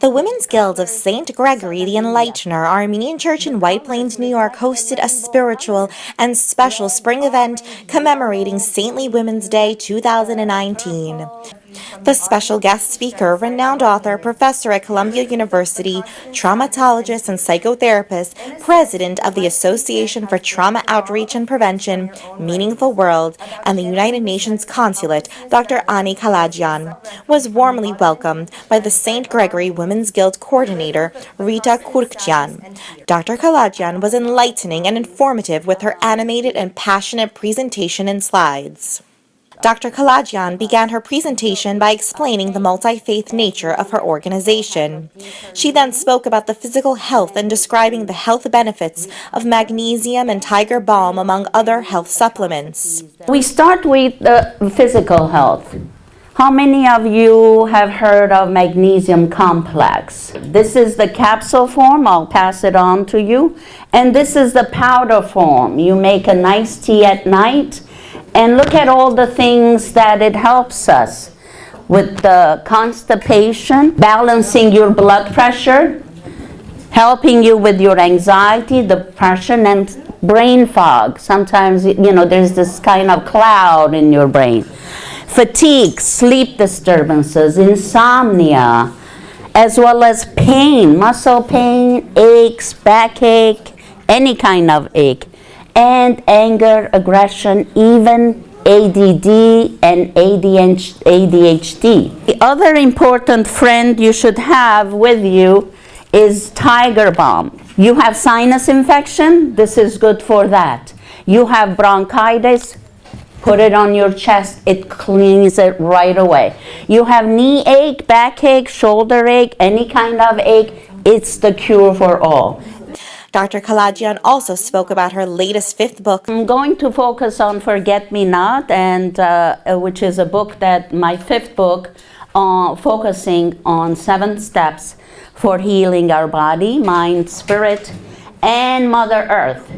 The Women's Guild of St. Gregory the Enlightener Armenian Church in White Plains, New York hosted a spiritual and special spring event commemorating Saintly Women's Day 2019. The special guest speaker, renowned author, professor at Columbia University, traumatologist and psychotherapist, president of the Association for Trauma Outreach and Prevention, Meaningfulworld, and the United Nations Consulate, Dr. Ani Kalayjian, was warmly welcomed by the St. Gregory Women's Guild coordinator, Rita Kurkjian. Dr. Kalayjian was enlightening and informative with her animated and passionate presentation and slides. Dr. Kalayjian began her presentation by explaining the multi-faith nature of her organization. She then spoke about the physical health and describing the health benefits of magnesium and tiger balm, among other health supplements. We start with physical health. How many of you have heard of magnesium complex? This is the capsule form. I'll pass it on to you. And this is the powder form. You make a nice tea at night. And look at all the things that it helps us with the constipation, balancing your blood pressure, helping you with your anxiety, depression, and brain fog. Sometimes, there's this kind of cloud in your brain. Fatigue, sleep disturbances, insomnia, as well as pain, muscle pain, aches, backache, any kind of ache. And anger, aggression, even ADD and ADHD. The other important friend you should have with you is Tiger Balm. You have sinus infection, this is good for that. You have bronchitis, put it on your chest, it cleans it right away. You have knee ache, backache, shoulder ache, any kind of ache, it's the cure for all. Dr. Kalayjian also spoke about her latest fifth book. I'm going to focus on Forget Me Not, and which is a book that my fifth book, focusing on 7 steps for healing our body, mind, spirit, and Mother Earth.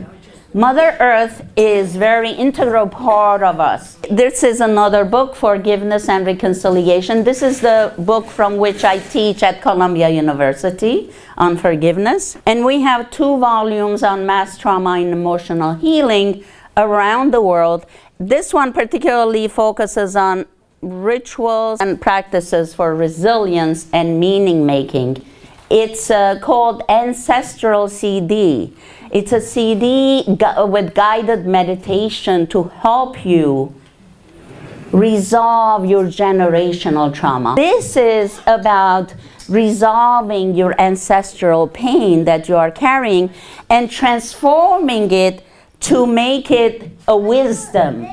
Mother Earth is very integral part of us. This is another book, Forgiveness and Reconciliation. This is the book from which I teach at Columbia University, Unforgiveness. And we have 2 volumes on mass trauma and emotional healing around the world. This one particularly focuses on rituals and practices for resilience and meaning making. It's called Ancestral CD. It's a CD with guided meditation to help you resolve your generational trauma. This is about resolving your ancestral pain that you are carrying and transforming it to make it a wisdom.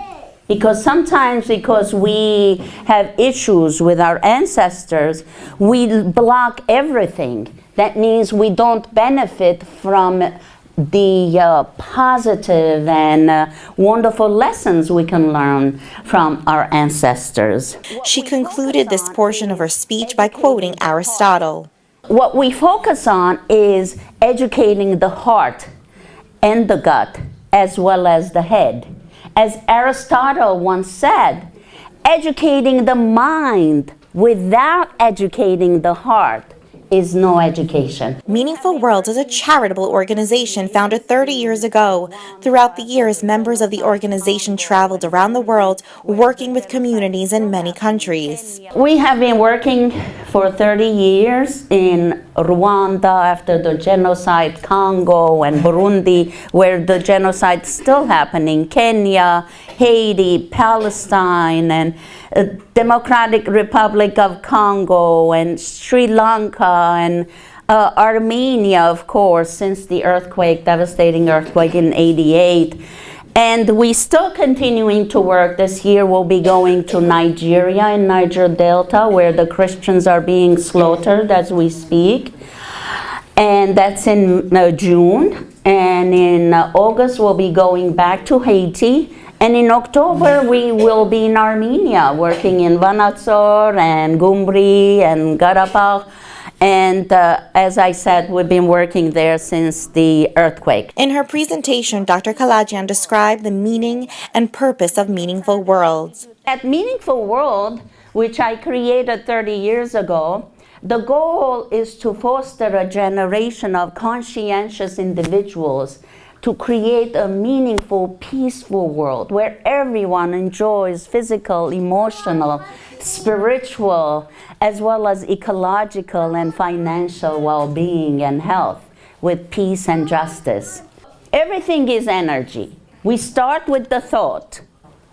Because sometimes, because we have issues with our ancestors, we block everything. That means we don't benefit from the positive and wonderful lessons we can learn from our ancestors. She concluded this portion of her speech by quoting Aristotle. What we focus on is educating the heart and the gut, as well as the head. As Aristotle once said, educating the mind without educating the heart is no education. Meaningfulworld is a charitable organization founded 30 years ago. Throughout the years, members of the organization traveled around the world, working with communities in many countries. We have been working for 30 years in Rwanda after the genocide, Congo and Burundi, where the genocide is still happening, Kenya, Haiti, Palestine, and Democratic Republic of Congo, and Sri Lanka, and Armenia, of course, since the earthquake, devastating earthquake in '88. And we still continuing to work. This year we'll be going to Nigeria, in Niger Delta, where the Christians are being slaughtered as we speak. And that's in June. And in August we'll be going back to Haiti. And in October, we will be in Armenia, working in Vanatsor and Gumbri and Garabakh. And as I said, we've been working there since the earthquake. In her presentation, Dr. Kalayjian described the meaning and purpose of Meaningfulworld. At Meaningfulworld, which I created 30 years ago, The goal is to foster a generation of conscientious individuals to create a meaningful, peaceful world where everyone enjoys physical, emotional, spiritual, as well as ecological and financial well-being and health with peace and justice. Everything is energy. We start with the thought.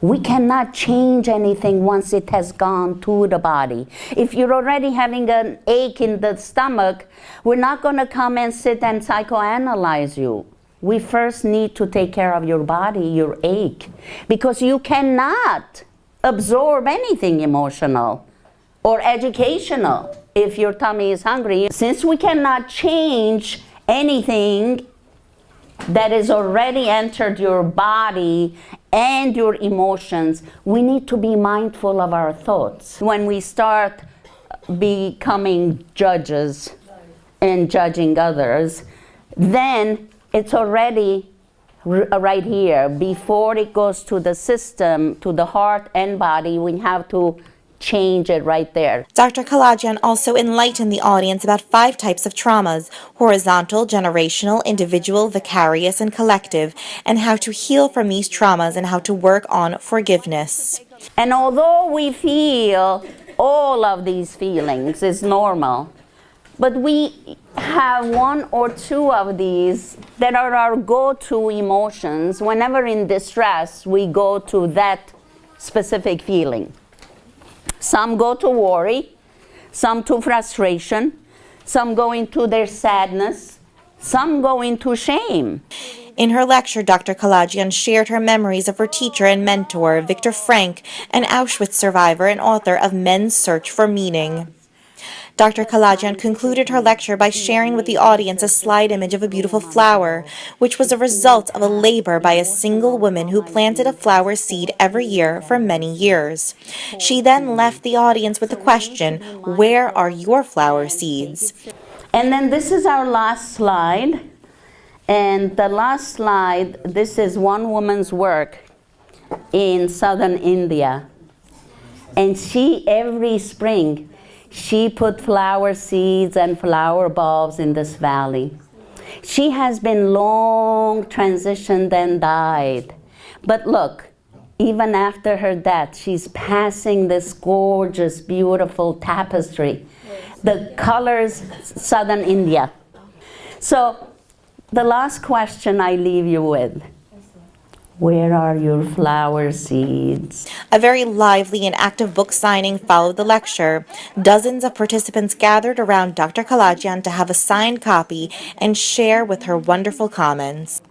We cannot change anything once it has gone to the body. If you're already having an ache in the stomach, we're not going to come and sit and psychoanalyze you. We first need to take care of your body, your ache, because you cannot absorb anything emotional or educational if your tummy is hungry. Since we cannot change anything that has already entered your body and your emotions, we need to be mindful of our thoughts. When we start becoming judges and judging others, then it's already right here. Before it goes to the system, to the heart and body, we have to change it right there. Dr. Kalayjian also enlightened the audience about 5 types of traumas: horizontal, generational, individual, vicarious, and collective, and how to heal from these traumas and how to work on forgiveness. And although we feel all of these feelings is normal, but we have 1 or 2 of these that are our go-to emotions. Whenever in distress, we go to that specific feeling. Some go to worry, some to frustration, some go into their sadness, some go into shame. In her lecture, Dr. Kalayjian shared her memories of her teacher and mentor, Viktor Frankl, an Auschwitz survivor and author of Men's Search for Meaning. Dr. Kalayjian concluded her lecture by sharing with the audience a slide image of a beautiful flower, which was a result of a labor by a single woman who planted a flower seed every year for many years. She then left the audience with the question, where are your flower seeds? And then this is our last slide. And the last slide, this is one woman's work in southern India. And she, every spring, she put flower seeds and flower bulbs in this valley. She has been long transitioned and died. But look, even after her death, she's passing this gorgeous, beautiful tapestry. The colors, southern India. So the last question I leave you with. Where are your flower seeds? A very lively and active book signing followed the lecture. Dozens of participants gathered around Dr. Kalayjian to have a signed copy and share with her wonderful comments.